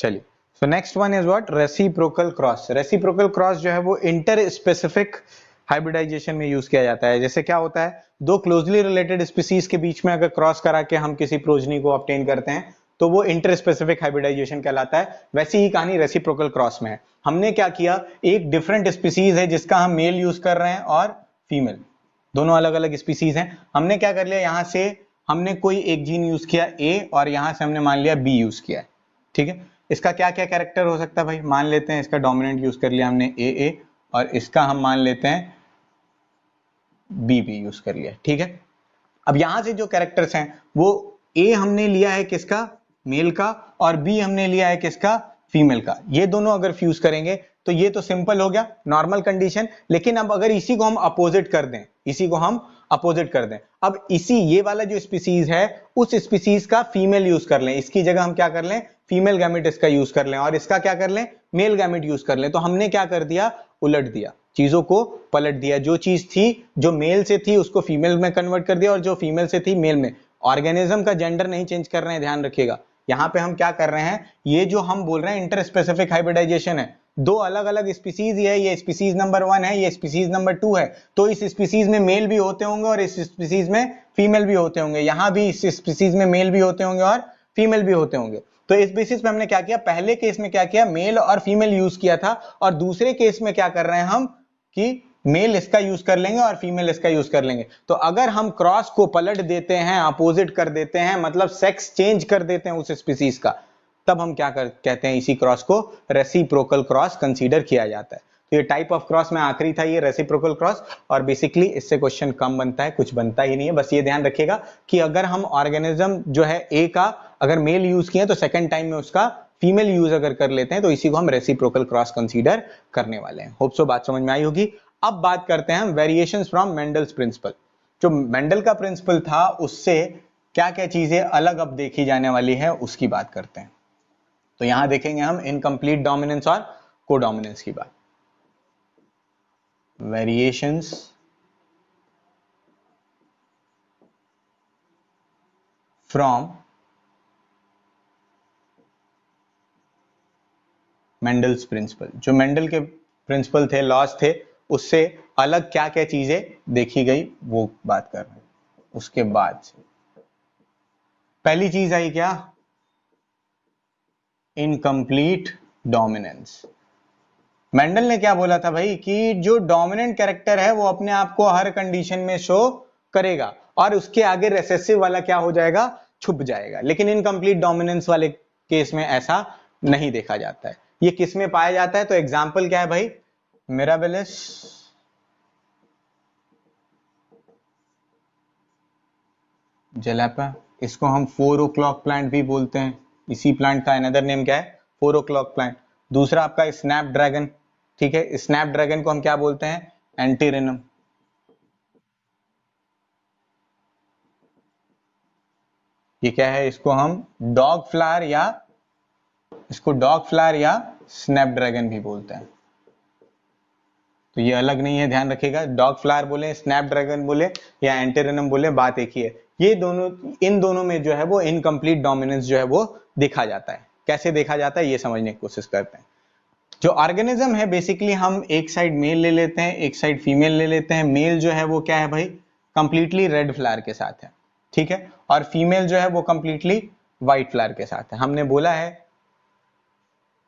चलिए, so next one is what, reciprocal cross. Reciprocal cross जो है वो इंटर स्पेसिफिक हाइब्रिडाइजेशन में यूज किया जाता है। जैसे क्या होता है, दो क्लोजली रिलेटेड स्पीसीज के बीच में अगर क्रॉस करा के हम किसी प्रोजनी को ऑब्टेन करते हैं तो वो इंटर स्पेसिफिक हाइब्रिडाइजेशन कहलाता है। वैसी ही कहानी रेसिप्रोकल क्रॉस में है। हमने क्या किया, एक डिफरेंट स्पीसीज है जिसका हम मेल यूज कर रहे हैं और फीमेल, दोनों अलग अलग स्पीसीज हैं। हमने क्या कर लिया, यहां से हमने कोई एक जीन यूज किया ए और यहां से हमने मान लिया बी यूज किया है। ठीक है, इसका क्या क्या कैरेक्टर हो सकता है भाई, मान लेते हैं इसका डोमिनेंट यूज कर लिया हमने ए और इसका हम मान लेते हैं बी यूज कर लिया। ठीक है, अब यहां से जो कैरेक्टर्स हैं वो ए हमने लिया है किसका, मेल का, और बी हमने लिया है किसका, फीमेल का। ये दोनों अगर फ्यूज करेंगे तो ये तो सिंपल हो गया, नॉर्मल कंडीशन। लेकिन अब अगर इसी को हम अपोजिट कर दें, इसी को हम अपोजिट कर दें, अब इसी ये वाला जो स्पीसीज है उस स्पीसीज का फीमेल यूज कर लें, इसकी जगह हम क्या कर लें, फीमेल गैमेट इसका यूज कर लें, और इसका क्या कर लें, मेल गैमेट यूज कर लें। तो हमने क्या कर दिया, उलट दिया, चीजों को पलट दिया। जो चीज थी जो मेल से थी उसको फीमेल में कन्वर्ट कर दिया, और जो फीमेल से थी मेल में। ऑर्गेनिज्म का जेंडर नहीं चेंज कर रहे हैं, ध्यान रखिएगा। यहां पे हम क्या कर रहे हैं, ये जो हम बोल रहे हैं इंटर स्पेसिफिक हाइब्रिडाइजेशन है, दो अलग अलग स्पीसीज है, ये स्पीसीज नंबर 1 है, ये स्पीसीज नंबर 2 है। तो इस स्पीसीज में मेल भी होते होंगे और इस स्पीसीज में फीमेल भी होते होंगे, यहां भी इस स्पीसीज में मेल भी होते होंगे और फीमेल भी होते होंगे। तो इस बेसिस पे हमने क्या किया, पहले केस में क्या किया, मेल और फीमेल यूज किया था, और दूसरे केस में क्या कर रहे हैं हम कि मेल इसका यूज कर लेंगे और फीमेल इसका यूज कर लेंगे। तो अगर हम क्रॉस को पलट देते हैं, अपोजिट कर देते हैं, मतलब सेक्स चेंज कर देते हैं उस स्पीसीज का, तब हम क्या कहते हैं, इसी क्रॉस को रेसिप्रोकल क्रॉस कंसीडर किया जाता है। तो ये टाइप ऑफ क्रॉस में आखिरी था, ये रेसिप्रोकल क्रॉस। और बेसिकली इससे क्वेश्चन कम बनता है, कुछ बनता ही नहीं है। बस ये ध्यान रखिएगा कि अगर हम ऑर्गेनिज्म जो है ए का अगर मेल यूज किए तो सेकंड टाइम में उसका फीमेल यूज अगर कर लेते हैं तो इसी को हम रेसिप्रोकल क्रॉस कंसीडर करने वाले हैं। होप सो बात समझ में आई होगी। अब बात करते हैं हम वेरिएशंस फ्रॉम मेंडल्स प्रिंसिपल। जो मेंडल का प्रिंसिपल था उससे क्या क्या चीजें अलग अब देखी जाने वाली है उसकी बात करते हैं। तो यहां देखेंगे हम इनकम्प्लीट डोमिनेंस और कोडोमिनेंस की बात। वेरिएशंस फ्रॉम मेंडल्स प्रिंसिपल, जो मेंडल के प्रिंसिपल थे, लॉज थे, उससे अलग क्या क्या चीजें देखी गई वो बात कर रहे हैं। उसके बाद से पहली चीज आई क्या, इनकम्प्लीट डोमिनेंस। मेंडल ने क्या बोला था भाई कि जो डोमिनेंट कैरेक्टर है वो अपने आप को हर कंडीशन में शो करेगा और उसके आगे रिसेसिव वाला क्या हो जाएगा, छुप जाएगा। लेकिन इनकम्प्लीट डोमिनेंस वाले केस में ऐसा नहीं देखा जाता है। ये किस में पाया जाता है, तो एग्जाम्पल क्या है भाई, मिराबिलिस, जलैपा, इसको हम 4 o'clock प्लांट भी बोलते हैं। इसी प्लांट का अनदर नेम क्या है, 4 o'clock प्लांट। दूसरा आपका स्नैप ड्रैगन, ठीक है, स्नैप ड्रैगन को हम क्या बोलते हैं, एंटीरिनम। ये क्या है, इसको हम डॉग फ्लावर या स्नैपड्रैगन भी बोलते हैं। तो ये अलग नहीं है, ध्यान रखिएगा। डॉग फ्लावर बोले, स्नैपड्रैगन बोले या एंटीरिनम बोले, बात एक ही है। ये दोनों, इन दोनों में जो है वो इनकम्प्लीट डोमिनेंस जो है वो देखा जाता है। कैसे देखा जाता है ये समझने की कोशिश करते हैं। जो ऑर्गेनिज्म है बेसिकली हम एक साइड मेल ले लेते हैं, एक साइड फीमेल ले लेते हैं। मेल जो है वो क्या है भाई, कंप्लीटली रेड फ्लावर के साथ है, ठीक है, और फीमेल जो है वो कंप्लीटली व्हाइट फ्लावर के साथ है। हमने बोला है,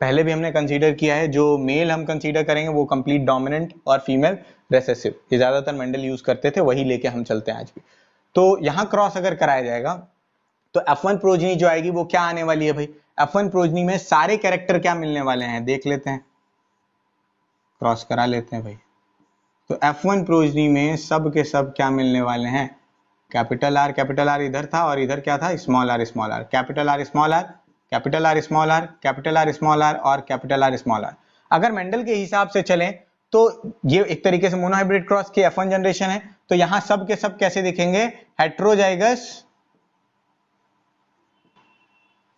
पहले भी हमने कंसीडर किया है, जो मेल हम कंसीडर करेंगे वो कंप्लीट डोमिनेंट और फीमेल रेसेसिव। ये ज्यादातर मेंडल यूज करते थे, वही लेके हम चलते हैं आज भी। तो यहां क्रॉस अगर कराया जाएगा तो F1 प्रोजनी जो आएगी वो क्या आने वाली है भाई, F1 प्रोजनी में सारे कैरेक्टर क्या मिलने वाले हैं, देख लेते हैं, क्रॉस करा लेते हैं भाई। तो F1 प्रोजनी में सब के सब क्या मिलने वाले हैं, कैपिटल आर इधर था और इधर क्या था, small R small R, capital R small R, capital R small R, capital R small R और कैपिटल आर स्मॉल आर। अगर मेंडल के हिसाब से चलें तो ये एक तरीके से मोनोहाइब्रिड क्रॉस की F1 जनरेशन है। तो यहां सब के सब कैसे दिखेंगे, हेट्रोजाइगस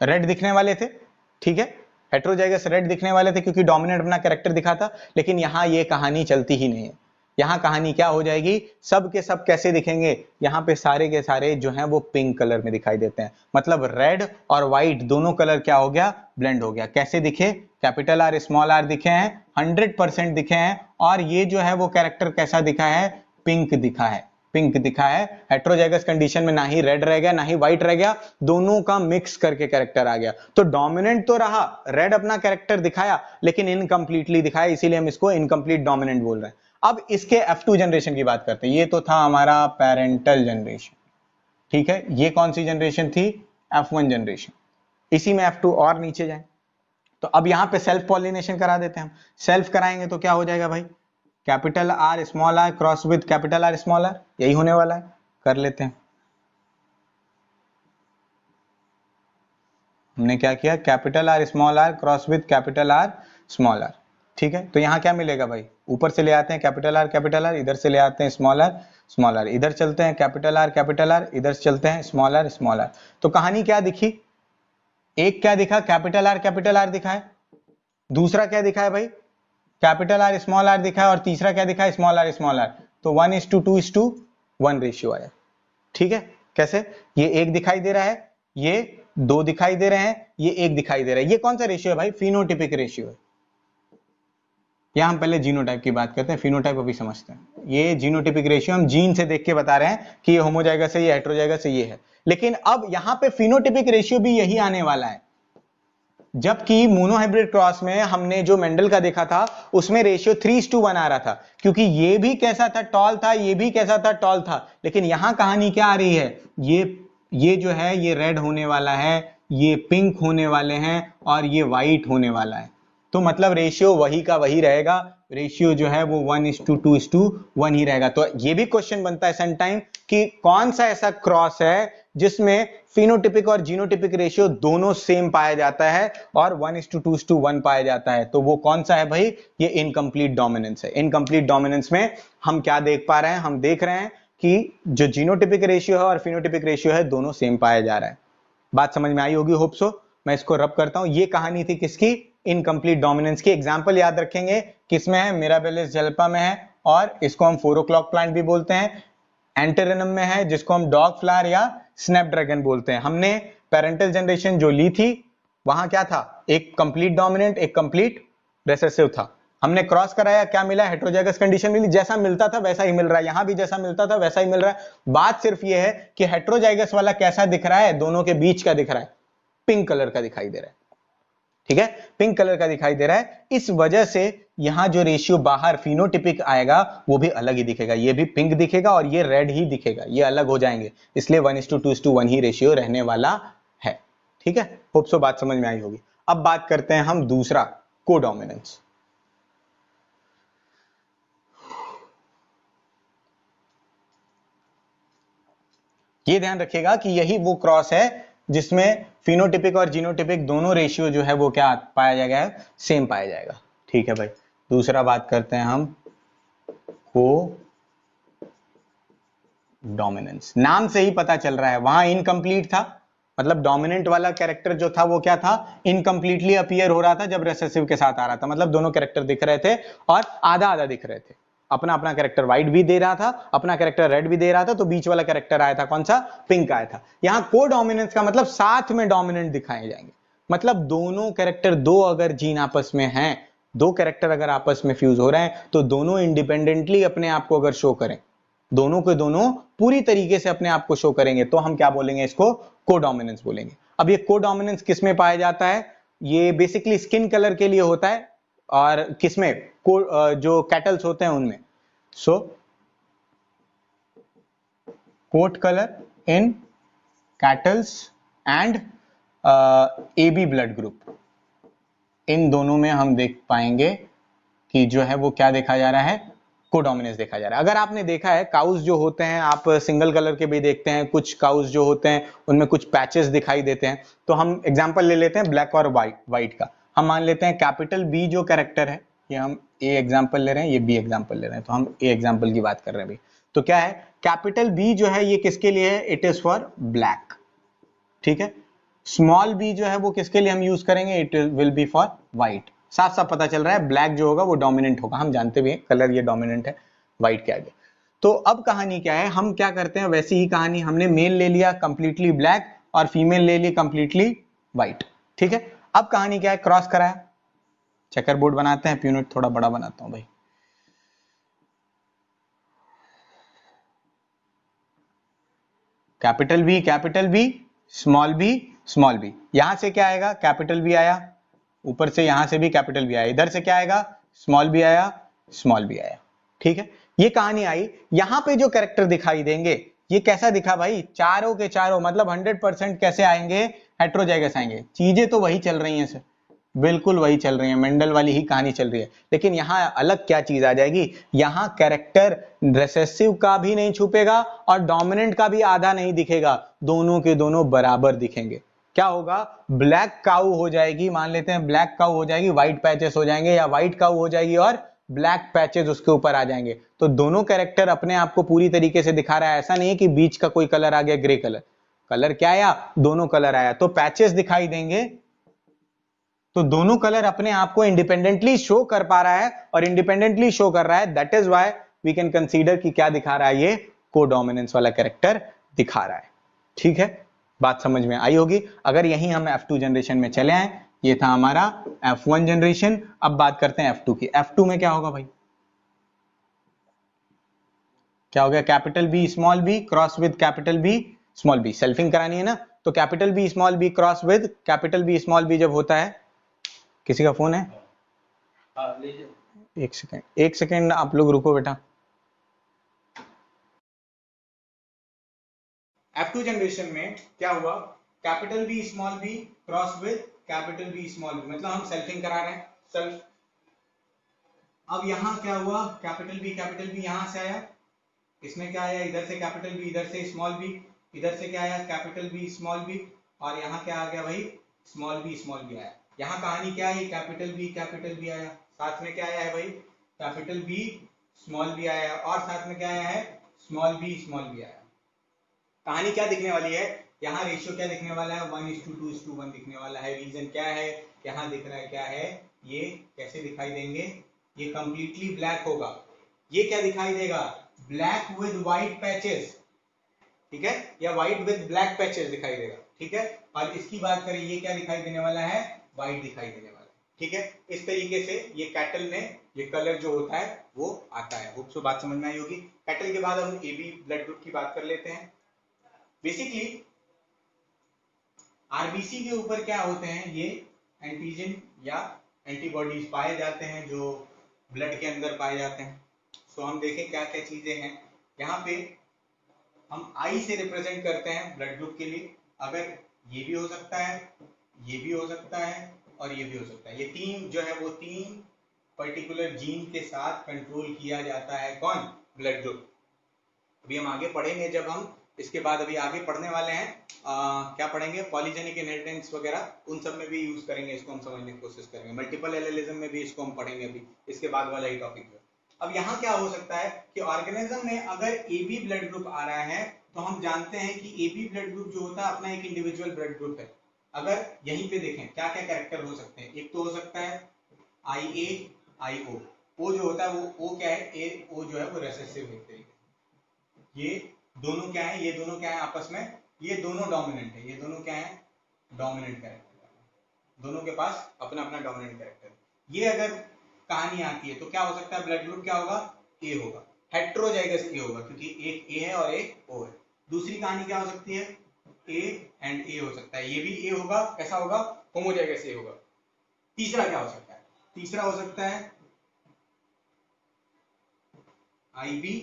रेड दिखने वाले थे, ठीक है, हेट्रोजाइगस रेड दिखने वाले थे क्योंकि डोमिनेंट अपना कैरेक्टर दिखा था। लेकिन यहां ये कहानी चलती ही नहीं है। यहाँ कहानी क्या हो जाएगी, सब के सब कैसे दिखेंगे, यहाँ पे सारे के सारे जो हैं वो पिंक कलर में दिखाई देते हैं, मतलब रेड और व्हाइट दोनों कलर क्या हो गया, ब्लेंड हो गया। कैसे दिखे, कैपिटल आर स्मॉल आर दिखे हैं, 100% दिखे हैं, और ये जो है वो कैरेक्टर कैसा दिखा है, पिंक दिखा है, पिंक दिखा है। हेट्रोजाइगस कंडीशन में ना ही रेड रह गया ना ही व्हाइट रह गया, दोनों का मिक्स करके कैरेक्टर आ गया। तो डोमिनेंट तो रहा, रेड अपना कैरेक्टर दिखाया लेकिन इनकम्प्लीटली दिखाया, इसीलिए हम इसको इनकम्प्लीट डोमिनेंट बोल रहे हैं। अब इसके F2 जनरेशन की बात करते हैं। ये तो था हमारा पेरेंटल जनरेशन, ठीक है। ये कौन सी जनरेशन थी, F1 जनरेशन। इसी में F2 और नीचे जाए तो अब यहां पे सेल्फ पॉलिनेशन करा देते हैं हम। सेल्फ कराएंगे तो क्या हो जाएगा भाई, capital R small R cross with capital R small R, यही होने वाला है। कर लेते हैं, हमने क्या किया, capital R small R cross with capital R small R, ठीक है। तो यहां क्या मिलेगा भाई, ऊपर से ले आते हैं कैपिटल आर, इधर से ले आते हैं स्मॉल आर, इधर चलते हैं कैपिटल आर, इधर से चलते हैं स्मॉल आर। तो कहानी क्या दिखी, एक क्या दिखा, कैपिटल आर दिखा है, दूसरा क्या दिखा है भाई, कैपिटल आर स्मॉल आर दिखा है, और तीसरा क्या दिखा है, स्मॉल आर। तो 1:2:1 रेशियो आया, ठीक है। कैसे, ये एक दिखाई दे रहा है, ये दो दिखाई दे रहे हैं, ये एक दिखाई दे रहा है। ये कौन सा रेशियो है भाई, फिनोटिपिक रेशियो है। यहां हम पहले जीनोटाइप की बात करते हैं, फिनोटाइप अभी समझते हैं। ये जीनोटिपिक रेशियो हम जीन से देख के बता रहे हैं कि ये होमोजाइगस है, ये हेटेरोजाइगस है, ये है। लेकिन अब यहां पे फिनोटिपिक रेशियो भी यही आने वाला है, जबकि मोनोहाइब्रिड क्रॉस में हमने जो मेंडल का देखा था उसमें रेशियो 3:1 आ रहा था, क्योंकि ये भी कैसा था, टॉल था, ये भी कैसा था, टॉल था। लेकिन यहां कहानी क्या आ रही है, ये जो है ये रेड होने वाला है, ये पिंक होने वाले हैं, और ये व्हाइट होने वाला है। तो मतलब रेशियो वही का वही रहेगा, रेशियो जो है वो 1:2:1 ही रहेगा। तो ये भी क्वेश्चन बनता है सम टाइम कि कौन सा ऐसा क्रॉस है जिसमें फिनोटिपिक और जीनोटिपिक रेशियो दोनों सेम पाया जाता है और 1:2:1 पाया जाता है। तो वो कौन सा है भाई, ये इनकम्प्लीट डोमिनेंस है। इनकम्प्लीट डोमिनेंस में हम क्या देख पा रहे हैं, हम देख रहे हैं कि जो जीनोटिपिक रेशियो है और फिनोटिपिक रेशियो है दोनों सेम पाया जा रहा है। बात समझ में आई होगी, होप सो। मैं इसको रब करता हूं, ये कहानी थी किसकी, इनकम्प्लीट डोमिनेंस की। एग्जाम्पल याद रखेंगे, किसमें है, मिराबेलिस जल्पा में है, और इसको हम 4 o'clock प्लांट भी बोलते हैं। एंटेरिनम में है, जिसको हम डॉग फ्लावर या स्नैपड्रैगन बोलते हैं। हमने पेरेंटल जनरेशन जो ली थी वहां क्या था, एक कंप्लीट डोमिनेंट एक कंप्लीट रिसेसिव था। हमने क्रॉस कराया, क्या मिला, हेटेरोजाइगस कंडीशन मिली, जैसा मिलता था वैसा ही मिल रहा है, यहां भी जैसा मिलता था वैसा ही मिल रहा है। बात सिर्फ ये है कि हेटेरोजाइगस वाला कैसा दिख रहा है, दोनों के बीच का दिख रहा है, पिंक कलर का दिखाई दे रहा है, ठीक है, पिंक कलर का दिखाई दे रहा है। इस वजह से यहां जो रेशियो बाहर फिनोटिपिक आएगा वो भी अलग ही दिखेगा, ये भी पिंक दिखेगा और ये रेड ही दिखेगा, ये अलग हो जाएंगे। इसलिए 1:2:1 ही रेशियो रहने वाला है, ठीक है। होप सो बात समझ में आई होगी। अब बात करते हैं हम दूसरा, कोडोमिनेंस। ये ध्यान रखिएगा कि यही वो क्रॉस है जिसमें फिनोटिपिक और जीनोटिपिक दोनों रेशियो जो है वो क्या पाया जाएगा, सेम पाया जाएगा, ठीक है भाई। दूसरा बात करते हैं हम को डोमिनेंस। नाम से ही पता चल रहा है, वहां इनकम्प्लीट था, मतलब डोमिनेंट वाला कैरेक्टर जो था वो क्या था, इनकम्प्लीटली अपीयर हो रहा था जब रिसेसिव के साथ आ रहा था। मतलब दोनों कैरेक्टर दिख रहे थे और आधा आधा दिख रहे थे, अपना अपना कैरेक्टर व्हाइट भी दे रहा था, अपना कैरेक्टर रेड भी दे रहा था, तो बीच वाला कैरेक्टर आया था कौन सा, पिंक आया था। यहां को डोमिनेंस का मतलब साथ में डोमिनेंट दिखाए जाएंगे, मतलब दोनों कैरेक्टर, दो अगर जीन आपस में हैं, दो कैरेक्टर अगर आपस में फ्यूज हो रहे हैं तो दोनों इंडिपेंडेंटली अपने आप को अगर शो करें, दोनों के दोनों पूरी तरीके से अपने आप को शो करेंगे, तो हम क्या बोलेंगे, इसको कोडोमिनेंस बोलेंगे। अब ये कोडोमिनेंस किस में पाया जाता है, ये बेसिकली स्किन कलर के लिए होता है, और किसमें, जो कैटल्स होते हैं उनमें। So coat colour in cattles and AB blood group, इन दोनों में हम देख पाएंगे कि जो है वो क्या देखा जा रहा है, कोडोमिनेंस देखा जा रहा है। अगर आपने देखा है काउस जो होते हैं, आप सिंगल कलर के भी देखते हैं, कुछ काउस जो होते हैं उनमें कुछ पैचेस दिखाई देते हैं। तो हम एग्जांपल ले लेते हैं ब्लैक और व्हाइट का। हम मान लेते हैं कैपिटल B जो कैरेक्टर है, ये हम A एग्जांपल ले रहे हैं, ये B एग्जांपल ले रहे हैं, तो हम A एग्जांपल की बात कर रहे हैं अभी। तो क्या है, कैपिटल B जो है ये किसके लिए है, इट इज फॉर ब्लैक, ठीक है। स्मॉल b जो है वो किसके लिए हम यूज करेंगे, it will be for white. साफ साफ पता चल रहा है ब्लैक जो होगा वो डोमिनेंट होगा, हम जानते भी हैं कलर ये डोमिनेंट है। व्हाइट के आगे। तो अब कहानी क्या है, हम क्या करते हैं वैसी ही कहानी, हमने मेल ले लिया कंप्लीटली ब्लैक और फीमेल ले ली कंप्लीटली व्हाइट, ठीक है। अब कहानी क्या है, क्रॉस कराया, चेकर बोर्ड बनाते हैं, यूनिट थोड़ा बड़ा बनाता हूं भाई। Capital B small B small B, यहां से क्या आएगा, कैपिटल बी आया, ऊपर से यहां से भी कैपिटल बी आया, इधर से क्या आएगा, स्मॉल बी आया, स्मॉल बी आया, ठीक है। ये कहानी आई। यहां पे जो कैरेक्टर दिखाई देंगे ये कैसा दिखा भाई, चारों के चारों मतलब 100% कैसे आएंगे, हेट्रोजाइगस आएंगे। चीजें तो वही चल रही हैं सर, बिल्कुल वही चल रही है, मेंडल वाली ही कहानी चल रही है, लेकिन यहां अलग क्या चीज आ जाएगी, यहां कैरेक्टर रिसेसिव का भी नहीं छुपेगा और डोमिनेंट का भी आधा नहीं दिखेगा, दोनों के दोनों बराबर दिखेंगे। क्या होगा, ब्लैक काऊ हो जाएगी, मान लेते हैं ब्लैक काऊ हो जाएगी, व्हाइट पैचेस हो जाएंगे, या व्हाइट काऊ हो जाएगी और ब्लैक पैचेस उसके ऊपर आ जाएंगे। तो दोनों कैरेक्टर अपने आप को पूरी तरीके से दिखा रहा है, ऐसा नहीं है कि बीच का कोई कलर आ गया ग्रे कलर, कलर क्या आया, दोनों कलर आया, तो पैचेस दिखाई देंगे, तो दोनों कलर अपने आप को इंडिपेंडेंटली शो कर पा रहा है, और इंडिपेंडेंटली शो कर रहा है, that is why we can consider कि क्या दिखा रहा है, ये कोडोमिनेंस वाला कैरेक्टर दिखा रहा है, ठीक है। बात समझ में आई होगी। अगर यहीं हम F2 जनरेशन में चले आए, ये था हमारा F1 जनरेशन, अब बात करते हैं F2 की। F2 में क्या होगा भाई, क्या हो गया, capital B small B cross with capital B small B, selfing करानी है ना, तो capital B small B cross with capital B small B जब होता है, किसी का फोन है, एक सेकेंड आप लोग रुको बेटा। F2 जनरेशन में क्या हुआ, capital B small B cross with capital B small B, मतलब हम सेल्फिंग करा रहे हैं, सेल्फ। अब यहां क्या हुआ, कैपिटल बी यहां से आया, इसमें क्या आया, इधर से कैपिटल बी, इधर से स्मॉल बी, इधर से क्या आया, कैपिटल बी स्मॉल बी, और यहाँ क्या आ गया भाई, स्मॉल बी आया। यहाँ कहानी क्या है, कैपिटल बी आया, साथ में क्या आया है भाई, कैपिटल बी स्मॉल बी आया, और साथ में क्या आया है, स्मॉल बी आया। कहानी क्या दिखने वाली है, यहाँ रेशियो क्या दिखने वाला है, 1:2:1 दिखने वाला है। रीजन क्या है, यहाँ दिख रहा है क्या है, ये कैसे दिखाई देंगे, ये कंप्लीटली ब्लैक होगा, ये क्या दिखाई देगा, ब्लैक विद व्हाइट पैचेस, ठीक है, या व्हाइट विद ब्लैक पैचेस दिखाई देगा, ठीक है। और इसकी बात करें, ये क्या दिखाई देने वाला है, व्हाइट दिखाई देने वाला है, ठीक है। इस तरीके से ये कैटल में ये कलर जो होता है वो आता है। होप सो बात समझ में आई होगी। कैटल के बाद हम AB ब्लड ग्रुप की बात कर लेते हैं। बेसिकली आरबीसी के ऊपर क्या होते हैं, ये एंटीजन या एंटीबॉडीज पाए जाते हैं जो ब्लड के अंदर पाए जाते हैं। सो हम देखें क्या क्या चीजें हैं। यहाँ पे हम आई से रिप्रेजेंट करते हैं ब्लड ग्रुप के लिए, अगर ये भी हो सकता है, ये भी हो सकता है और ये भी हो सकता है। ये तीन जो है वो तीन पर्टिकुलर जीन के साथ कंट्रोल किया जाता है, कौन, ब्लड ग्रुप। अभी हम आगे पढ़ेंगे, जब हम इसके बाद अभी आगे पढ़ने वाले हैं क्या पढ़ेंगे, पॉलीजेनिक इनहेरिटेंस वगैरह, उन सब में भी यूज करेंगे इसको, हम समझने की कोशिश करेंगे। मल्टीपल एलेलिज्म में भी इसको हम पढ़ेंगे अभी, इसके बाद वाला ही टॉपिक है। अब यहाँ क्या हो सकता है कि ऑर्गेनिज्म में अगर AB ब्लड ग्रुप आ रहा है, तो हम जानते हैं कि AB ब्लड ग्रुप जो होता है अपना एक इंडिविजुअल ब्लड ग्रुप है। अगर यहीं पे देखें क्या क्या कैरेक्टर हो सकते हैं, एक तो हो सकता है IA IO, O जो होता है वो O क्या है, O जो है वो रेसेसिव है, ये दोनों क्या है, ये दोनों क्या है आपस में, ये दोनों डोमिनेंट है, ये दोनों क्या है, डोमिनेंट कैरेक्टर, दोनों के पास अपना अपना डोमिनेंट कैरेक्टर। ये अगर कहानी आती है तो क्या हो सकता है, ब्लड ग्रुप क्या होगा, ए होगा, हेट्रोजाइगस ए होगा, क्योंकि एक ए है और एक ओ है। दूसरी कहानी क्या हो सकती है, ए एंड ए हो सकता है, ये भी ए होगा, कैसा होगा, होमोजाइगस ए होगा। तीसरा क्या हो सकता है, तीसरा हो सकता है IB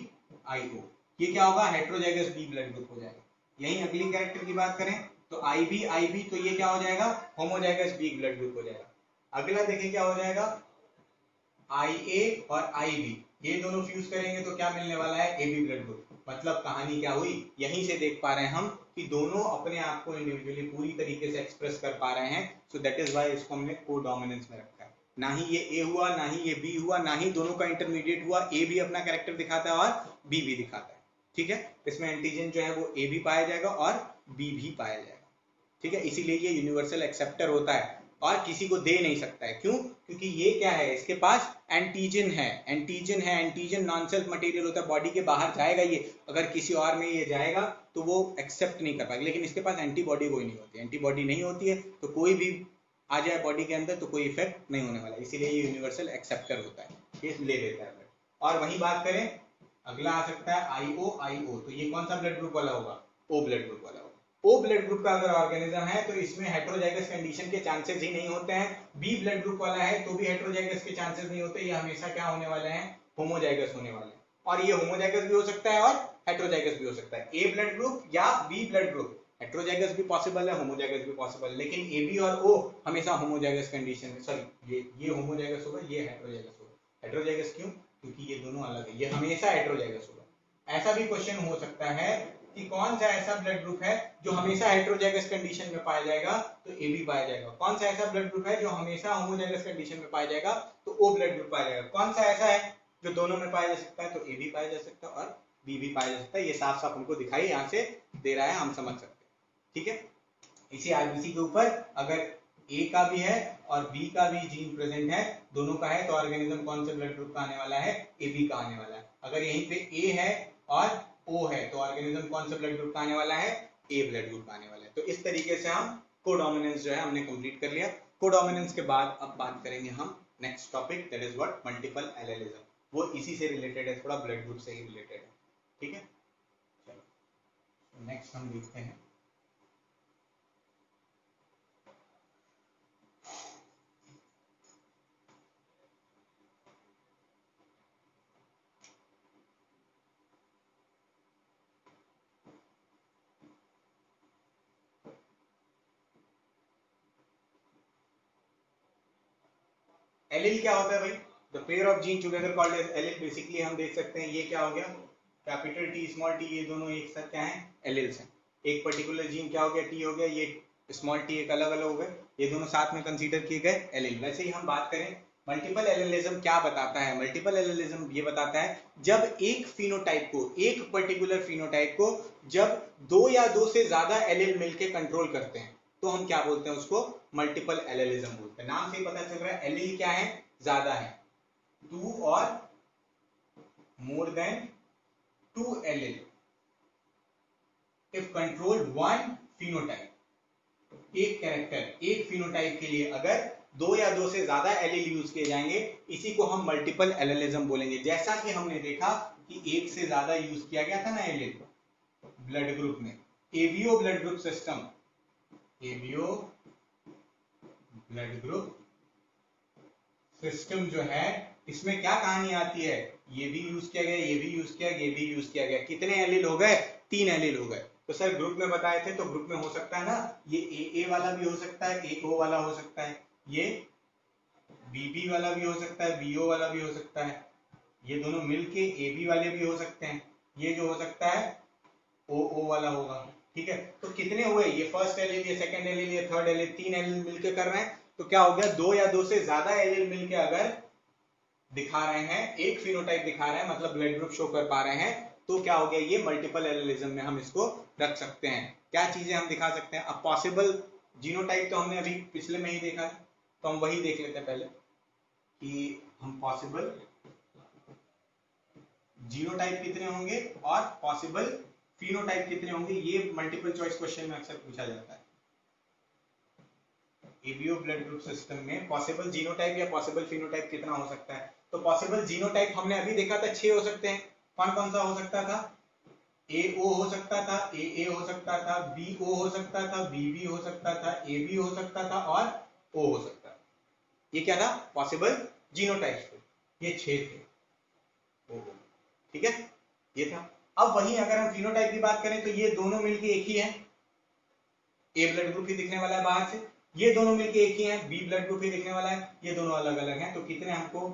IO, ये क्या होगा, हेट्रोजाइगस बी ब्लड ग्रुप हो जाएगा। यही अगली कैरेक्टर की बात करें तो IB IB, तो ये क्या हो जाएगा, होमोजाइगस बी ब्लड ग्रुप हो जाएगा। अगला देखें क्या हो जाएगा, IA और IB, ये दोनों फ्यूज करेंगे तो क्या मिलने वाला है, AB ब्लड ग्रुप। मतलब कहानी क्या हुई, यहीं से देख पा रहे हैं हम कि दोनों अपने आप को इंडिविजुअली पूरी तरीके से एक्सप्रेस कर पा रहे हैं। सो दैट इज व्हाई इसको हमने कोडोमिनेंस में रखा है। ना ही ये A हुआ, ना ही ये B हुआ, ना ही दोनों का इंटरमीडिएट हुआ, A भी अपना कैरेक्टर दिखाता है और B भी दिखाता है, ठीक है। इसमें एंटीजन जो है वो A भी पाया जाएगा और B भी पाया जाएगा, ठीक है। इसीलिए ये यूनिवर्सल एक्सेप्टर होता है। और किसी को दे नहीं सकता है। क्यों? क्योंकि ये क्या है, इसके पास एंटीजन है। एंटीजन नॉन सेल्फ मटेरियल होता है, बॉडी के बाहर जाएगा ये, अगर किसी और में ये जाएगा तो वो एक्सेप्ट नहीं कर पाएगा। लेकिन इसके पास एंटीबॉडी कोई नहीं होती, एंटीबॉडी नहीं होती है तो कोई भी आ जाए बॉडी के अंदर तो कोई इफेक्ट नहीं होने वाला, इसीलिए ये यूनिवर्सल एक्सेप्टर होता है, ये ले लेता है ब्लड। और वही बात करें, अगला आ सकता है आईओ, तो ये कौन सा ब्लड ग्रुप वाला होगा? ओ ब्लड ग्रुप वाला होगा। ओ ब्लड ग्रुप का अगर ऑर्गेनिज्म है तो इसमें हेटेरोजाइगस कंडीशन के चांसेस ही नहीं होते हैं। बी ब्लड ग्रुप वाला है तो भी हेटेरोजाइगस के चांसेस नहीं होते, ये हमेशा क्या होने वाले हैं? होमोजाइगस होने वाले हैं। और ये होमोजाइगस भी हो सकता है और हेटेरोजाइगस भी हो सकता है। ए ब्लड ग्रुप या बी ब्लड ग्रुप, हेटेरोजाइगस भी पॉसिबल है, होमोजाइगस भी पॉसिबल है, लेकिन ए बी और ओ हमेशा होमोजाइगस कंडीशन में, सॉरी ये होमोजाइगस होगा, ये हेटेरोजाइगस होगा। हेटेरोजाइगस क्यों? क्योंकि ये दोनों अलग है, ये हमेशा हेटेरोजाइगस होगा। ऐसा भी क्वेश्चन हो सकता है कि कौन सा ऐसा ब्लड ग्रुप है जो हमेशा हेटेरोजाइगस कंडीशन में पाया जाएगा, तो ए बी पाया जाएगा। कौन सा ऐसा ब्लड ग्रुप है जो हमेशा होमोजाइगस कंडीशन में पाया जाएगा, तो ओ ब्लड ग्रुप पाया जाएगा। कौन सा ऐसा है जो दोनों में पाया जा सकता है, तो ए बी पाया जा सकता है और बी भी पाया जा सकता है। ये साफ साफ हमको दिखाई यहाँ से दे रहा है, हम समझ सकते हैं। ठीक है, इसी आरबीसी के ऊपर अगर ए का भी है और बी का भी जीन प्रेजेंट है, दोनों का है, तो ऑर्गेनिज्म कौन से ब्लड ग्रुप का आने वाला है? ए बी का आने वाला है। अगर यहीं पे ए है और ओ है तो ऑर्गेनिज्म कौन से ब्लड ग्रुप का आने वाला है? ए ब्लड ग्रुप का आने वाला है। तो इस तरीके से हम कोडोमिनेंस जो है हमने कंप्लीट कर लिया। कोडोमिनेंस के बाद अब बात करेंगे हम next topic, that is what? Multiple allelism. वो इसी से रिलेटेड है, थोड़ा ब्लड ग्रुप से ही रिलेटेड है। ठीक है, चलो नेक्स्ट हम देखते हैं। एलिल क्या होता है भाई? The pair of gene together called as allele. Basically हम देख सकते हैं ये क्या हो गया, कैपिटल टी स्मॉल टी, ये दोनों एक साथ क्या है? एलिल्स हैं। एक पर्टिकुलर जीन क्या हो गया? टी हो गया, ये स्मॉल टी एक अलग अलग हो गए, ये दोनों साथ में कंसीडर किए गए एलिल। वैसे ही हम बात करें मल्टीपल एलिलिज्म क्या बताता है? मल्टीपल एलिलिज्म ये बताता है जब एक फिनोटाइप को, एक पर्टिकुलर फिनोटाइप को जब दो या दो से ज्यादा एलिल मिलके कंट्रोल करते हैं तो हम क्या बोलते हैं? उसको मल्टीपल एलिलिज्म बोलते हैं। नाम से ही पता चल रहा है एलिल क्या है? ज्यादा है, टू और more than two allele if control one phenotype. एक कैरेक्टर, एक फिनोटाइप के लिए अगर दो या दो से ज्यादा एलिल यूज किए जाएंगे, इसी को हम मल्टीपल एलिलिज्म बोलेंगे। जैसा कि हमने देखा कि एक से ज्यादा यूज किया गया था ना एलिल ब्लड ग्रुप में, ABO blood group system, ABO blood group system जो है, इसमें क्या कहानी आती है? ये भी यूज किया गया, ये भी यूज किया गया, ये भी यूज किया गया। कितने एलिल हो गए? 3 एलिल हो गए। तो सर ग्रुप में बताए थे, तो ग्रुप में हो सकता है ना, ये ए वाला भी हो सकता है, ए ओ वाला हो सकता है, ये बीबी वाला भी हो सकता है, बीओ वाला भी हो सकता है, ये दोनों मिलके ए बी वाले भी हो सकते हैं, ये जो हो सकता है ओ वाला होगा। ठीक है, तो कितने हुए? ये फर्स्ट एलिल, ये सेकंड एलिल, ये थर्ड एलिल, 3 एलिल मिलके कर रहे हैं। तो क्या हो गया? दो या दो से ज्यादा एलिल मिलके अगर दिखा रहे हैं, एक फिनोटाइप दिखा रहे हैं, मतलब ब्लड ग्रुप शो कर पा रहे हैं, तो क्या हो गया? ये मल्टीपल एलिलिज्म में हम इसको रख सकते हैं। क्या चीजें हम दिखा सकते हैं? अब पॉसिबल जीनोटाइप तो हमने अभी पिछले में ही देखा है, तो हम वही देख लेते हैं पहले कि हम पॉसिबल जीनोटाइप कितने होंगे और पॉसिबल फिनोटाइप कितने होंगे। ये मल्टीपल चॉइस क्वेश्चन में अक्सर पूछा जाता है। एबीओ ब्लड ग्रुप सिस्टम में पॉसिबल जीनोटाइप या पॉसिबल फिनोटाइप कितना हो सकता है? तो पॉसिबल जीनोटाइप हमने अभी देखा था 6 हो सकते हैं। कौन कौन सा हो सकता था? AO हो सकता था, AA हो सकता था, BO हो सकता था, BB हो सकता था, AB हो सकता था और O हो सकता था। ये क्या था? पॉसिबल जीनोटाइप्स थे, ये 6 थे। ठीक है, ये था। अब वहीं अगर हम फिनोटाइप की बात करें तो ये दोनों मिलके एक ही है, ए ब्लड ग्रुप ही दिखने वाला है बाहर से, ये दोनों मिलके एक ही हैं, बी ब्लड ग्रुप ही दिखने वाला है, ये दोनों अलग अलग हैं। तो कितने हमको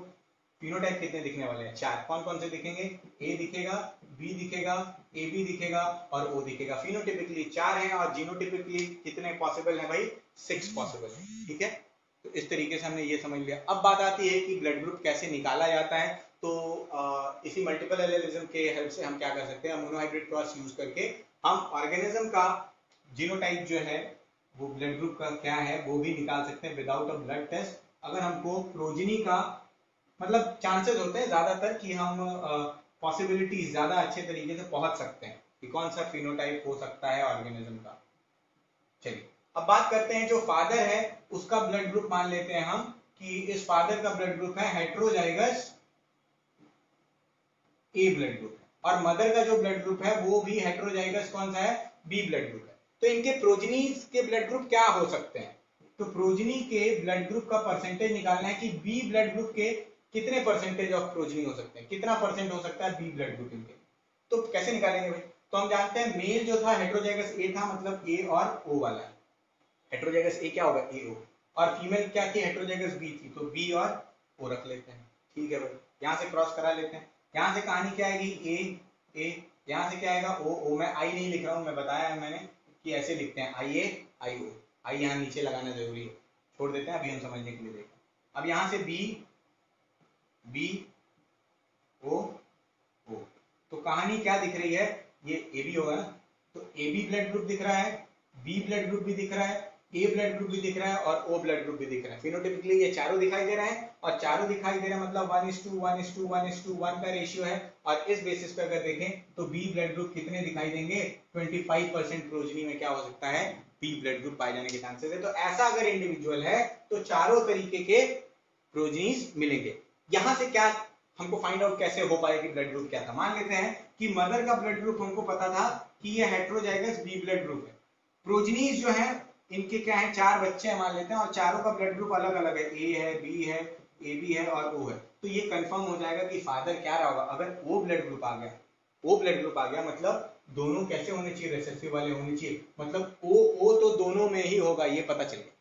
फिनोटाइप कितने दिखने वाले हैं? 4। कौन कौन से दिखेंगे? ए दिखेगा, बी दिखेगा, ए बी दिखेगा और ओ दिखेगा। फिनोटिपिकली 4 हैं और जीनोटिपिकली कितने पॉसिबल हैं भाई? 6 पॉसिबल है। ठीक है, तो इस तरीके से हमने ये समझ लिया। अब बात आती है कि ब्लड ग्रुप कैसे निकाला जाता है। तो इसी मल्टीपल एलिलिज्म के हेल्प से हम क्या कर सकते हैं? मोनोहाइब्रिड क्रॉस यूज करके हम ऑर्गेनिज्म का जीनोटाइप जो है वो ब्लड ग्रुप का क्या है वो भी निकाल सकते हैं विदाउट अ ब्लड टेस्ट, अगर हमको प्रोजनी का मतलब चांसेस होते हैं ज्यादातर कि हम पॉसिबिलिटीज ज्यादा अच्छे तरीके से पहुंच सकते हैं कि कौन सा फिनोटाइप हो सकता है ऑर्गेनिज्म का। चलिए अब बात करते हैं जो फादर है उसका ब्लड ग्रुप मान लेते हैं हम कि इस फादर का ब्लड ग्रुप है हेट्रोजाइगस ए ब्लड ग्रुप है, और मदर का जो ब्लड ग्रुप है वो भी हेट्रोजाइगस कौन सा है, बी ब्लड ग्रुप है। तो इनके प्रोजनी के ब्लड ग्रुप क्या हो सकते हैं, तो प्रोजनी के ब्लड ग्रुप का परसेंटेज निकालना है कि बी ब्लड ग्रुप के कितने परसेंटेज ऑफ प्रोजनी हो सकते हैं, कितना परसेंट हो सकता है बी ब्लड ग्रुप इनके। तो कैसे निकालेंगे भाई, तो हम जानते हैं मेल जो था हेट्रोजाइगस ए था, मतलब ए और ओ वाला, हेट्रोजाइगस ए क्या होगा ए ओ, और फीमेल क्या थी हेट्रोजाइगस बी थी, तो बी और ओ रख लेते हैं। ठीक है भाई, यहाँ से क्रॉस करा लेते हैं, यहाँ से कहानी क्या आएगी ए ए, यहाँ से क्या आएगा ओ ओ, मैं आई नहीं लिख रहा हूँ, मैं बताया है मैंने कि ऐसे लिखते हैं आई ए आई ओ, आई यहाँ नीचे लगाना जरूरी है, छोड़ देते हैं अभी हम समझने के लिए देखें। अब यहाँ से बी बी ओ ओ, तो कहानी क्या दिख रही है, ये ए बी होगा ना, तो ए बी ब्लड ग्रुप दिख रहा है, बी ब्लड ग्रुप भी दिख रहा है, ए ब्लड ग्रुप भी दिख रहा है और ओ ब्लड ग्रुप भी दिख रहा है। फिनोटिपिकली ये चारों दिखाई दे रहा है, और चारों दिखाई दे रहा है मतलब 1:1:1:1 का रेशियो है, और इस बेसिस पे अगर देखें तो बी ब्लड ग्रुप कितने दिखाई देंगे, 25% प्रोजनी में क्या हो सकता है, बी ब्लड ग्रुप पाए जाने के चांसेस है। तो ऐसा अगर इंडिविजुअल है तो चारों तरीके के प्रोजीन्स मिलेंगे। यहां से क्या हमको फाइंड आउट कैसे हो पाएगी ब्लड ग्रुप क्या था, मान लेते हैं कि मदर का ब्लड ग्रुप हमको पता था कि ये हेट्रोजाइगस बी ब्लड ग्रुप है, प्रोजनीज जो है इनके क्या है, चार बच्चे हैं मान लेते हैं, और चारों का ब्लड ग्रुप अलग अलग है, ए है बी है ए बी है और ओ है, तो ये कंफर्म हो जाएगा कि फादर क्या रहा होगा। अगर ओ ब्लड ग्रुप आ गया, ओ ब्लड ग्रुप आ गया मतलब दोनों कैसे होने चाहिए, रिसेसिव वाले होने चाहिए, मतलब ओ तो दोनों में ही होगा, ये पता चल गया,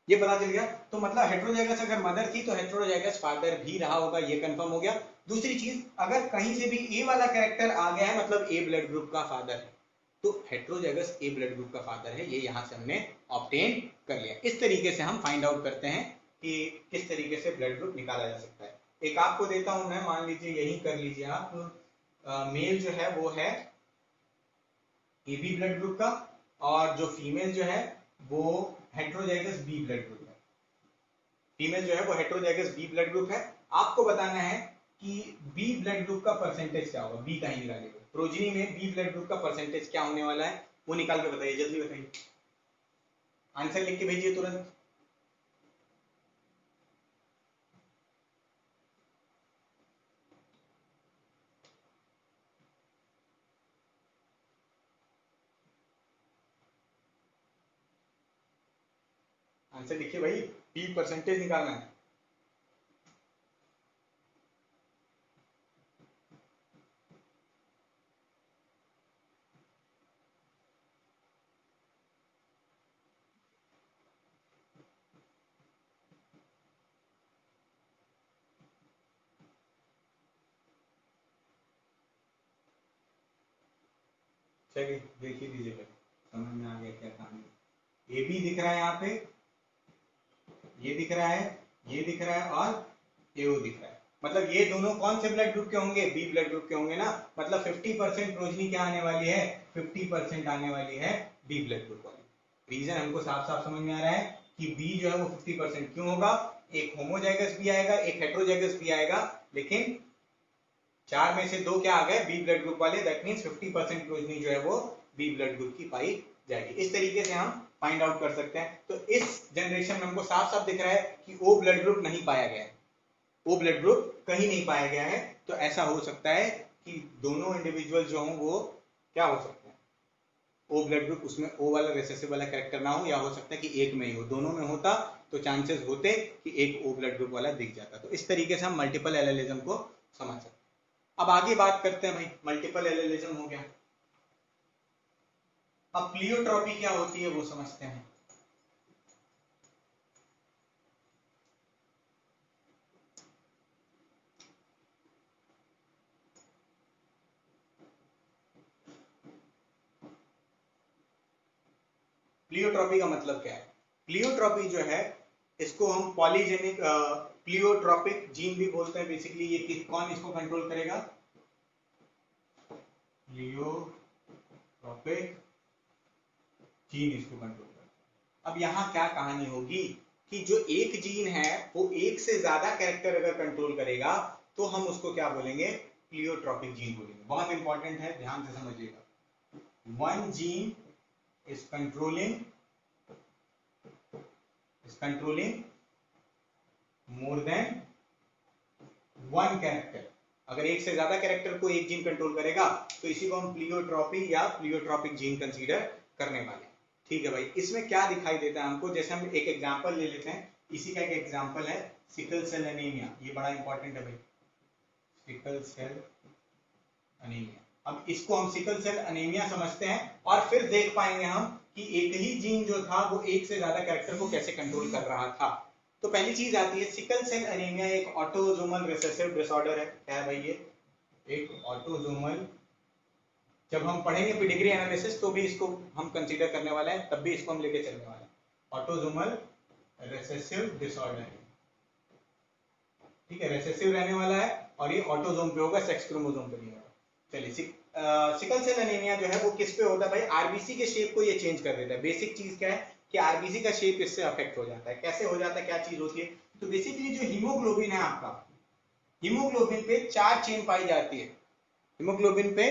ये पता चल गया। तो मतलब हेट्रोजाइगस अगर मदर थी तो हेट्रोजाइगस फादर भी रहा होगा, ये कंफर्म हो गया। दूसरी चीज, अगर कहीं से भी ए वाला कैरेक्टर आ गया है मतलब ए ब्लड ग्रुप का फादर है, तो हेट्रोजाइगस ए ब्लड ग्रुप का फादर है, ये यहां से हमने ऑब्टेन कर लिया। इस तरीके से हम फाइंड आउट करते हैं कि किस तरीके से ब्लड ग्रुप निकाला जा सकता है। एक आपको देता हूं मैं, मान लीजिए यही कर लीजिए आप, मेल जो है वो है ए बी ब्लड ग्रुप का, और जो फीमेल जो है वो हेट्रोजाइगस बी ब्लड ग्रुप है, फीमेल जो है वो हेट्रोजाइगस बी ब्लड ग्रुप है। आपको बताना है कि बी ब्लड ग्रुप का परसेंटेज क्या होगा, बी का ही निकालिएगा, प्रोजनी में बी ब्लड ग्रुप का परसेंटेज क्या होने वाला है वो निकाल के बताइए, जल्दी बताइए, आंसर लिख के भेजिए तुरंत। आंसर लिखिए भाई, बी परसेंटेज निकालना है। चलिए देखिए दीजिए भाई, समझ में आ गया क्या कहानी। ए बी दिख रहा है यहाँ पे, ये दिख रहा है, ये दिख रहा है और एओ दिख रहा है, मतलब ये दोनों कौन से ब्लड ग्रुप के होंगे, बी ब्लड ग्रुप के होंगे ना, मतलब 50% प्रोजनी क्या आने वाली है, 50% आने वाली है बी ब्लड ग्रुप वाली। रीजन हमको साफ साफ समझ में आ रहा है कि बी जो है वो 50% क्यों होगा, एक होमोजाइगस भी आएगा एक हेट्रोजाइगस भी आएगा, लेकिन चार में से दो क्या आ गए बी ब्लड ग्रुप वाले, दैट मींस 50% प्रोजनी जो है वो बी ब्लड ग्रुप की पाई जाएगी। इस तरीके से हम फाइंड आउट कर सकते हैं। तो इस जनरेशन में हमको साफ साफ दिख रहा है कि ओ ब्लड ग्रुप नहीं पाया गया है, ओ ब्लड ग्रुप कहीं नहीं पाया गया है। तो ऐसा हो सकता है कि दोनों इंडिविजुअल जो हों वो क्या हो सकते हैं, ओ ब्लड ग्रुप उसमें ओ वाला रिसेसिव वाला कैरेक्टर ना हो, या हो सकता है कि एक में ही हो, दोनों में होता तो चांसेस होते कि एक ओ ब्लड ग्रुप वाला दिख जाता। तो इस तरीके से हम मल्टीपल एलेलिज्म को समझ सकते हैं। अब आगे बात करते हैं भाई, मल्टीपल एलेलिज्म हो गया, अब प्लियोट्रॉपी क्या होती है वो समझते हैं। प्लियोट्रॉपी का मतलब क्या है, प्लियोट्रॉपी जो है इसको हम पॉलीजेनिक प्लियोट्रॉपिक जीन भी बोलते हैं। बेसिकली ये कौन इसको कंट्रोल करेगा, प्लियोट्रॉपिक जीन इसको कंट्रोल करेगा। अब यहाँ क्या कहानी होगी कि जो एक जीन है वो एक से ज्यादा कैरेक्टर अगर कंट्रोल करेगा तो हम उसको क्या बोलेंगे, प्लियोट्रॉपिक जीन बोलेंगे। बहुत इंपॉर्टेंट है, ध्यान से समझिएगा। One gene is controlling more than one character. अगर एक से ज्यादा कैरेक्टर को एक जीन कंट्रोल करेगा तो इसी को हम प्लियोट्रॉपी या प्लियोट्रॉपिक जीन कंसीडर करने वाले। ठीक है भाई, इसमें क्या दिखाई देता है हमको, जैसे हम एक एग्जांपल ले लेते हैं, इसी का एक एग्जांपल है सिकल सेल एनीमिया। ये बड़ा इंपॉर्टेंट है भाई, सिकल सेल एनीमिया। अब इसको हम सिकल सेल एनीमिया समझते हैं और फिर देख पाएंगे हम कि एक ही जीन जो था वो एक से ज्यादा कैरेक्टर को कैसे कंट्रोल कर रहा था। तो पहली चीज आती है, सिकल सेल एनीमिया एक ऑटोसोमल रिसेसिव डिसऑर्डर है। क्या है भाई ये? एक ऑटोसोमल, जब हम पढ़ेंगे पेडिग्री एनालिसिस तो भी इसको हम कंसीडर करने वाले हैं, तब भी इसको हम लेके चलने वाले हैं। ऑटोसोमल रिसेसिव डिसऑर्डर है, ठीक है, रिसेसिव रहने वाला है और ये ऑटोसोम पे होगा, सेक्स क्रोमोसोम पे नहीं होगा। चलिए, सिकल सेल एनीमिया जो है वो किस पे होता है भाई? आरबीसी के शेप को ये चेंज कर देता है। बेसिक चीज क्या है कि आरबीसी का शेप इससे अफेक्ट हो जाता है। कैसे हो जाता है, क्या चीज होती है? तो बेसिकली जो हीमोग्लोबिन है आपका, हीमोग्लोबिन पे 4 चेन पाई जाती है। हीमोग्लोबिन पे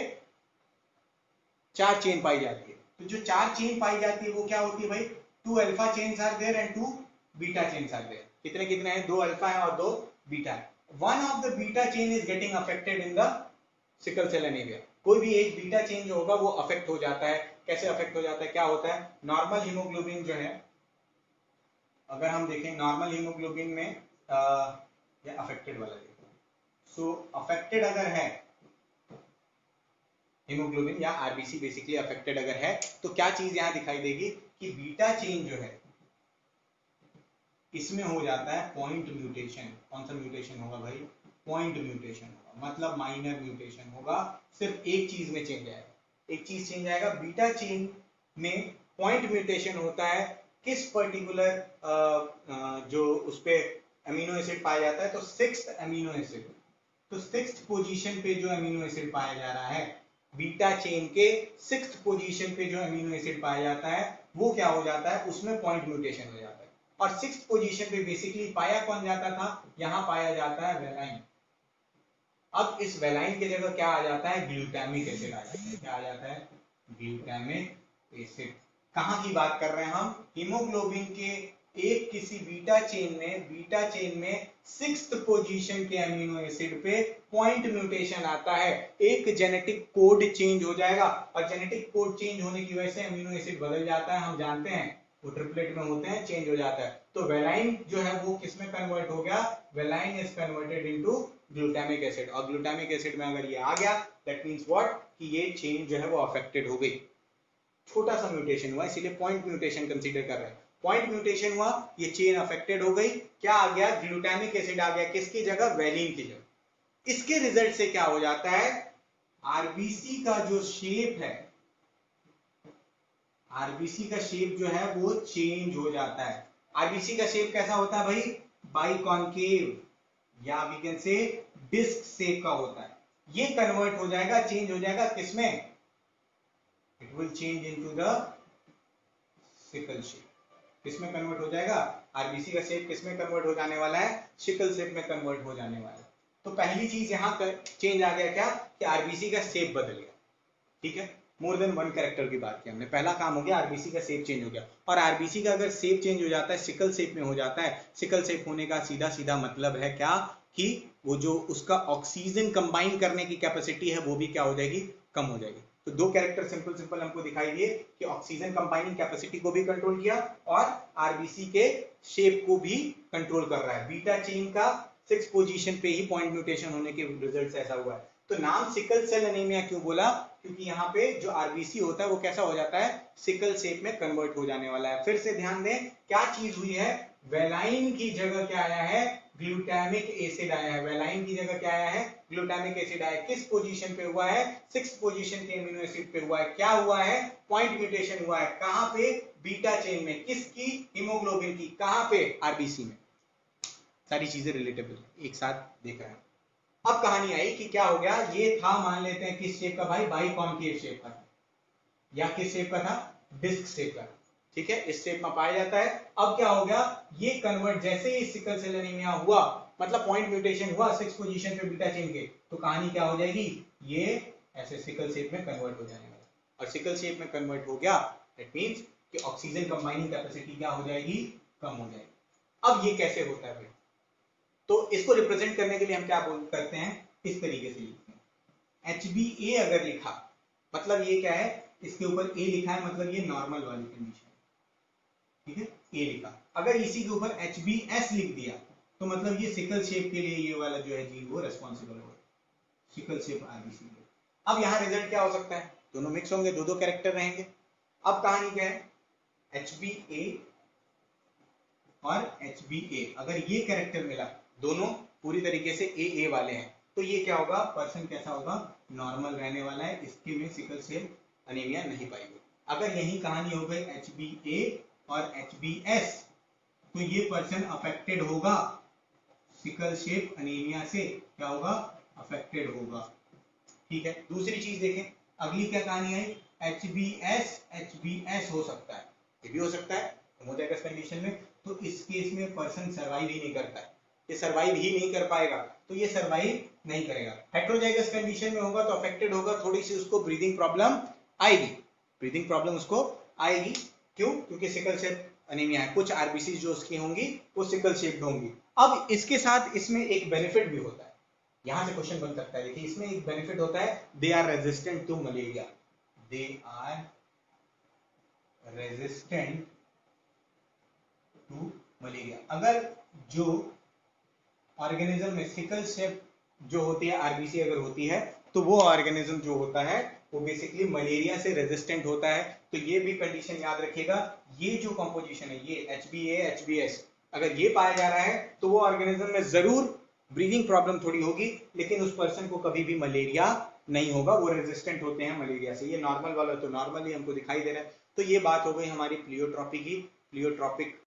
4 चेन पाई जाती है। तो जो 4 चेन पाई जाती है वो क्या होती है भाई? 2 alpha chains are there and 2 beta chains are there. कितने कितने हैं? 2 अल्फा है और 2 बीटा है। One of the beta chain is getting affected in the sickle cell anaemia. कोई भी एक बीटा चेन जो होगा वो अफेक्ट हो जाता है। कैसे अफेक्ट हो जाता है, क्या होता है? नॉर्मल हीमोग्लोबिन जो है, अगर हम देखें नॉर्मल हीमोग्लोबिन में ये अफेक्टेड वाला देखो, सो अफेक्टेड अगर है हीमोग्लोबिन या आरबीसी बेसिकली अफेक्टेड अगर है तो क्या चीज यहां दिखाई देगी कि बीटा चेन जो है इसमें हो जाता है पॉइंट म्यूटेशन। कौन सा म्यूटेशन होगा भाई? पॉइंट म्यूटेशन होगा, मतलब माइनर म्यूटेशन होगा। सिर्फ एक चीज में चेंज आएगा, एक चीज चेंज आएगा। बीटा चेन में पॉइंट म्यूटेशन होता है किस पर्टिकुलर जो उस पे अमीनो एसिड पाया जाता है, तो 6th अमीनो एसिड। तो 6th पोजीशन पे जो अमीनो एसिड पाया जा रहा है, बीटा चेन के 6th पोजीशन पे जो अमीनो एसिड पाया जाता है वो क्या हो जाता है? उसमें पॉइंट म्यूटेशन हो जाता है। और 6th पोजीशन पे बेसिकली पाया कौन जाता था? यहां पाया जाता है वेलाइन। अब इस वेलाइन की जगह क्या आ जाता है? ग्लूटामिक एसिड आ जाता है। क्या आ जाता है? Glutamic acid. कहां की बात कर रहे हैं हम? हीमोग्लोबिन के एक किसी बीटा चेन में 6th पोजीशन के अमीनो एसिड पे पॉइंट म्यूटेशन आता है। एक जेनेटिक कोड चेंज हो जाएगा और जेनेटिक कोड चेंज होने की वजह से अमीनो एसिड बदल जाता है। हम जानते हैं वो ट्रिपलेट में होते हैं, चेंज हो जाता है। तो वेलाइन जो है वो किस में कन्वर्ट हो गया? Valine is converted into glutamic acid. और ग्लूटामिक एसिड में अगर ये आ गया, दैट मींस व्हाट कि ये चेन जो है वो अफेक्टेड हो गई। छोटा सा म्यूटेशन हुआ, इसीलिए पॉइंट म्यूटेशन कंसीडर कर रहे हैं। पॉइंट म्यूटेशन हुआ, ये चेन अफेक्टेड हो गई। क्या आ गया? ग्लूटामिक एसिड आ गया। किसकी जगह? वेलिन की जगह। इसके रिजल्ट से क्या हो जाता है? आरबीसी का जो शेप है, आरबीसी का शेप जो है वो चेंज हो जाता है। आरबीसी का शेप कैसा होता है भाई? बाइकॉन्केव या we can say disc shape का होता है। ये कन्वर्ट हो जाएगा, चेंज हो जाएगा किसमें? It will change into the sickle shape. किसमें कन्वर्ट हो जाएगा? आरबीसी का शेप किसमें कन्वर्ट हो जाने वाला है? सिकल शेप में कन्वर्ट हो जाने वाला है। तो पहली चीज यहां चेंज आ गया, क्या कि आरबीसी का शेप बदल गया। ठीक है, मोर देन वन कैरेक्टर की बात की हमने। पहला काम हो गया, आरबीसी का शेप चेंज हो गया। और आरबीसी का अगर शेप चेंज हो जाता है, सिकल शेप में हो जाता है, सिकल शेप होने का सीधा सीधा मतलब है क्या कि वो जो उसका ऑक्सीजन कंबाइन करने की कैपेसिटी है वो भी क्या हो जाएगी? कम हो जाएगी। तो दो कैरेक्टर सिंपल सिंपल हमको दिखाई दिए कि ऑक्सीजन कंबाइनिंग कैपेसिटी को भी कंट्रोल किया और आरबीसी के शेप को भी कंट्रोल कर रहा है। बीटा चेन का 6th पोजीशन पे ही पॉइंट म्यूटेशन होने के रिजल्ट से ऐसा हुआ है। तो नाम सिकल सेल एनीमिया क्यों बोला? क्योंकि यहाँ पे जो आरबीसी होता है वो कैसा हो जाता है? सिकल शेप में कन्वर्ट हो जाने वाला है। फिर से ध्यान दें, क्या चीज हुई है? वेलाइन की जगह क्या आया है? ग्लूटामिक एसिड आया है। वेलाइन की जगह क्या आया है? ग्लूटामिक एसिड आया है। किस पोजीशन पे हुआ है? 6th पोजीशन के अमीनो एसिड पे हुआ है। क्या हुआ है? पॉइंट म्यूटेशन हुआ है। कहां पे? बीटा चेन में। किसकी? हीमोग्लोबिन की। कहां पे? आरबीसी में। सारी चीजें रिलेटेबल एक साथ देख रहे हैं। अब कहानी आई कि क्या हो गया? ये था, मान लेते हैं किस शेप का भाई? बाइकॉन्केव शेप का था। या किस शेप का था? डिस्क शेप का। ठीक है, इस शेप में पाया जाता है। अब क्या हो गया, ये कन्वर्ट जैसे ही सिकल सेल एनीमिया हुआ, मतलब पॉइंट म्यूटेशन हुआ 6 पोजीशन पे बीटा चेन के, तो कहानी क्या हो जाएगी, ये ऐसे सिकल शेप में कन्वर्ट हो जाने वाला। और सिकल शेप में कन्वर्ट हो गया, दैट मींस कि ऑक्सीजन कंबाइनिंग कैपेसिटी क्या हो जाएगी, कम हो जाएगी। अब ये कैसे होता है भाई, तो इसको रिप्रेजेंट करने के लिए हम क्या करते हैं, इस तरीके से लिखते हैं। HbA अगर लिखा, मतलब ये क्या है, इसके ऊपर A लिखा है, मतलब ये नॉर्मल वाली कंडीशन, ठीक है, A लिखा। अगर इसी के ऊपर HbS लिख दिया, तो मतलब ये सिकल शेप के लिए ये वाला जो है जीन वो रेस्पॉन्सिबल होगा, सिकल शेप RBC। अब यहाँ रिजल्ट क्या हो सकता है, दोनों मिक्स होंगे, दो दो कैरेक्टर रहेंगे। अब कहानी क्या है, HbA और HbA, अगर ये कैरेक्टर मिला, दोनों पूरी तरीके से AA वाले हैं, तो ये क्या होगा, पर्सन कैसा होगा, नॉर्मल रहने वाला है, इसके में सिकल सेल अनीमिया नहीं पाएगी। अगर यही कहानी हो गई HbA और HbS, तो ये पर्सन अफेक्टेड होगा, सिकल शेप अनीमिया से क्या होगा, अफेक्टेड होगा। ठीक है, दूसरी चीज देखें, अगली क्या कहानी है, HbS हो सकता है, ये भी हो सकता है होमोजाइगस कंडीशन में। तो इस केस में पर्सन सर्वाइव ही नहीं करता है, ये सर्वाइव ही नहीं कर पाएगा, तो ये सर्वाइव नहीं करेगा। हेट्रोजाइगस कंडीशन में होगा तो अफेक्टेड होगा, थोड़ी सी उसको ब्रीदिंग प्रॉब्लम आएगी, ब्रीदिंग प्रॉब्लम उसको आएगी। क्यों, क्योंकि सिकल शेप अनीमिया है, कुछ आरबीसी जो उसकी होंगी वो सिकल शेप्ड होंगी। अब इसके साथ इसमें एक बेनिफिट भी होता है, यहां से क्वेश्चन बन सकता है, देखिए इसमें एक बेनिफिट होता है, they are resistant to malaria, they are resistant to malaria. अगर जो ऑर्गेनिज्म में सिकल शेप जो होती है आरबीसी अगर होती है, तो वो ऑर्गेनिज्म जो होता है वो बेसिकली मलेरिया से रेजिस्टेंट होता है। तो ये भी कंडीशन याद रखिएगा, ये जो कंपोजिशन है, ये HbA HbS अगर ये पाया जा रहा है, तो वो ऑर्गेनिज्म में जरूर ब्रीदिंग प्रॉब्लम थोड़ी होगी, लेकिन उस पर्सन को कभी भी मलेरिया नहीं होगा, वो रेजिस्टेंट होते हैं मलेरिया से। ये नॉर्मल वाला तो नॉर्मली हमको दिखाई दे रहा है। तो ये बात हो गई हमारी प्लियोट्रॉपी की, प्लियोट्रॉपिक